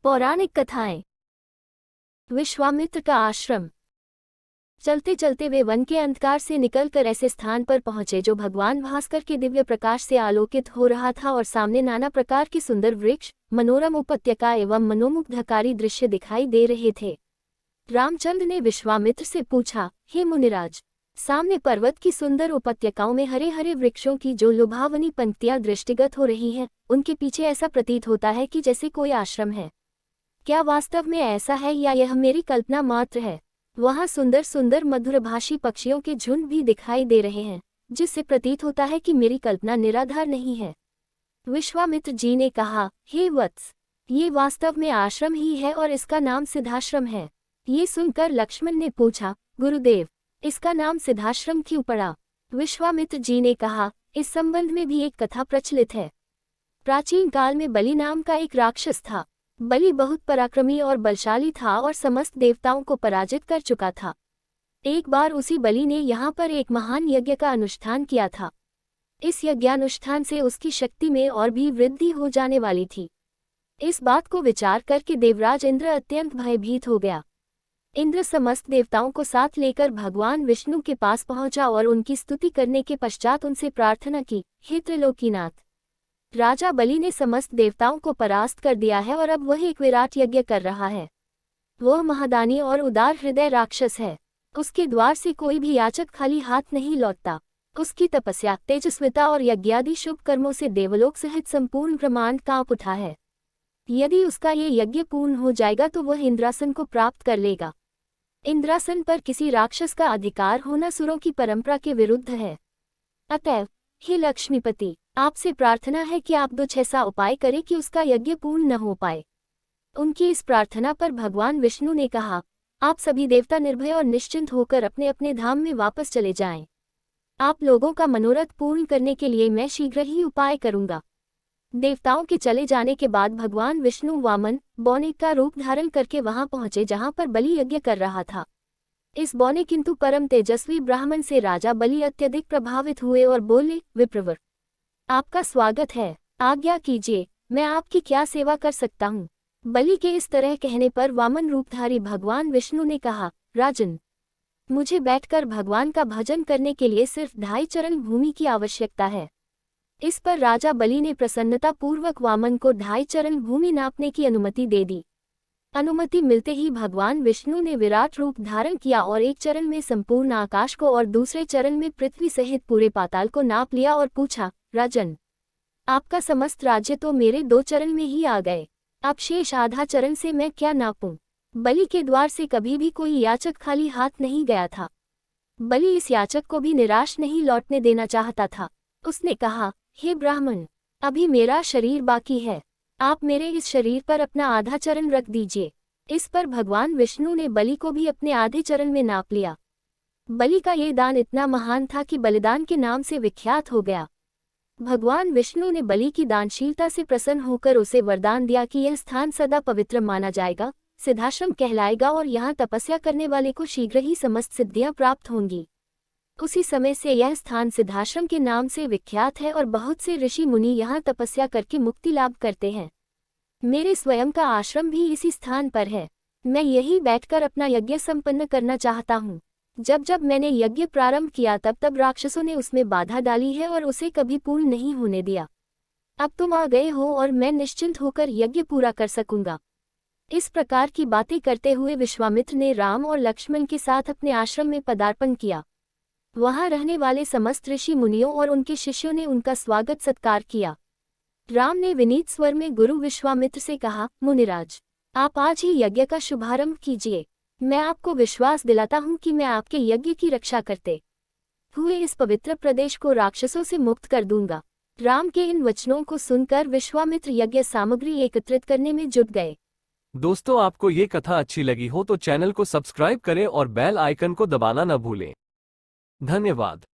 पौराणिक कथाएं। विश्वामित्र का आश्रम। चलते चलते वे वन के अंधकार से निकलकर ऐसे स्थान पर पहुंचे जो भगवान भास्कर के दिव्य प्रकाश से आलोकित हो रहा था और सामने नाना प्रकार के सुंदर वृक्ष, मनोरम उपत्यका एवं मनोमुग्धकारी दृश्य दिखाई दे रहे थे। रामचंद्र ने विश्वामित्र से पूछा, हे मुनिराज, सामने पर्वत की सुंदर उपत्यकाओं में हरे हरे वृक्षों की जो लुभावनी पंक्तियां दृष्टिगत हो रही हैं, उनके पीछे ऐसा प्रतीत होता है कि जैसे कोई आश्रम है। क्या वास्तव में ऐसा है या यह मेरी कल्पना मात्र है? वहाँ सुंदर सुंदर मधुरभाषी पक्षियों के झुंड भी दिखाई दे रहे हैं, जिससे प्रतीत होता है कि मेरी कल्पना निराधार नहीं है। विश्वामित्र जी ने कहा, हे वत्स, ये वास्तव में आश्रम ही है और इसका नाम सिद्धाश्रम है। ये सुनकर लक्ष्मण ने पूछा, गुरुदेव, इसका नाम सिद्धाश्रम क्यों पड़ा? विश्वामित्र जी ने कहा, इस संबंध में भी एक कथा प्रचलित है। प्राचीन काल में बलि नाम का एक राक्षस था। बलि बहुत पराक्रमी और बलशाली था और समस्त देवताओं को पराजित कर चुका था। एक बार उसी बलि ने यहाँ पर एक महान यज्ञ का अनुष्ठान किया था। इस यज्ञानुष्ठान से उसकी शक्ति में और भी वृद्धि हो जाने वाली थी। इस बात को विचार करके देवराज इंद्र अत्यंत भयभीत हो गया। इंद्र समस्त देवताओं को साथ लेकर भगवान विष्णु के पास पहुंचा और उनकी स्तुति करने के पश्चात उनसे प्रार्थना की, हे त्रिलोकीनाथ, राजा बलि ने समस्त देवताओं को परास्त कर दिया है और अब वह एक विराट यज्ञ कर रहा है। वह महादानी और उदार हृदय राक्षस है। उसके द्वार से कोई भी याचक खाली हाथ नहीं लौटता। उसकी तपस्या, तेजस्विता और यज्ञादि शुभ कर्मों से देवलोक सहित संपूर्ण ब्रह्मांड कांप उठा है। यदि उसका ये यज्ञ पूर्ण हो जाएगा तो वह इंद्रासन को प्राप्त कर लेगा। इंद्रासन पर किसी राक्षस का अधिकार होना सुरों की परंपरा के विरुद्ध है। अतएव हे लक्ष्मीपति, आपसे प्रार्थना है कि आप कुछ ऐसा उपाय करें कि उसका यज्ञ पूर्ण न हो पाए। उनकी इस प्रार्थना पर भगवान विष्णु ने कहा, आप सभी देवता निर्भय और निश्चिंत होकर अपने अपने धाम में वापस चले जाएं। आप लोगों का मनोरथ पूर्ण करने के लिए मैं शीघ्र ही उपाय करूंगा। देवताओं के चले जाने के बाद भगवान विष्णु वामन बौने का रूप धारण करके वहां पहुंचे जहां पर बलि यज्ञ कर रहा था। इस बौने किंतु परम तेजस्वी ब्राह्मण से राजा बलि अत्यधिक प्रभावित हुए और बोले, विप्रवर, आपका स्वागत है, आज्ञा कीजिए, मैं आपकी क्या सेवा कर सकता हूँ? बलि के इस तरह कहने पर वामन रूपधारी भगवान विष्णु ने कहा, राजन, मुझे बैठकर भगवान का भजन करने के लिए सिर्फ 2.5 चरण भूमि की आवश्यकता है। इस पर राजा बलि ने प्रसन्नता पूर्वक वामन को 2.5 चरण भूमि नापने की अनुमति दे दी। अनुमति मिलते ही भगवान विष्णु ने विराट रूप धारण किया और एक चरण में संपूर्ण आकाश को और दूसरे चरण में पृथ्वी सहित पूरे पाताल को नाप लिया और पूछा, राजन, आपका समस्त राज्य तो मेरे 2 चरण में ही आ गए, अब शेष आधा चरण से मैं क्या नापूं? बलि के द्वार से कभी भी कोई याचक खाली हाथ नहीं गया था। बलि इस याचक को भी निराश नहीं लौटने देना चाहता था। उसने कहा, हे ब्राह्मण, अभी मेरा शरीर बाकी है, आप मेरे इस शरीर पर अपना आधा चरण रख दीजिए। इस पर भगवान विष्णु ने बलि को भी अपने आधे चरण में नाप लिया। बलि का ये दान इतना महान था कि बलिदान के नाम से विख्यात हो गया। भगवान विष्णु ने बलि की दानशीलता से प्रसन्न होकर उसे वरदान दिया कि यह स्थान सदा पवित्र माना जाएगा, सिद्धाश्रम कहलाएगा और यहाँ तपस्या करने वाले को शीघ्र ही समस्त सिद्धियां प्राप्त होंगी। उसी समय से यह स्थान सिद्धाश्रम के नाम से विख्यात है और बहुत से ऋषि मुनि यहाँ तपस्या करके मुक्ति लाभ करते हैं। मेरे स्वयं का आश्रम भी इसी स्थान पर है। मैं यहीं बैठकर अपना यज्ञ संपन्न करना चाहता हूँ। जब जब मैंने यज्ञ प्रारंभ किया तब तब राक्षसों ने उसमें बाधा डाली है और उसे कभी पूर्ण नहीं होने दिया। अब तुम आ गए हो और मैं निश्चिंत होकर यज्ञ पूरा कर सकूंगा। इस प्रकार की बातें करते हुए विश्वामित्र ने राम और लक्ष्मण के साथ अपने आश्रम में पदार्पण किया। वहां रहने वाले समस्त ऋषि मुनियों और उनके शिष्यों ने उनका स्वागत सत्कार किया। राम ने विनीत स्वर में गुरु विश्वामित्र से कहा, मुनिराज, आप आज ही यज्ञ का शुभारंभ कीजिए। मैं आपको विश्वास दिलाता हूं कि मैं आपके यज्ञ की रक्षा करते हुए इस पवित्र प्रदेश को राक्षसों से मुक्त कर दूंगा। राम के इन वचनों को सुनकर विश्वामित्र यज्ञ सामग्री एकत्रित करने में जुट गए। दोस्तों, आपको ये कथा अच्छी लगी हो तो चैनल को सब्सक्राइब करें और बेल आइकन को दबाना न भूलें। धन्यवाद।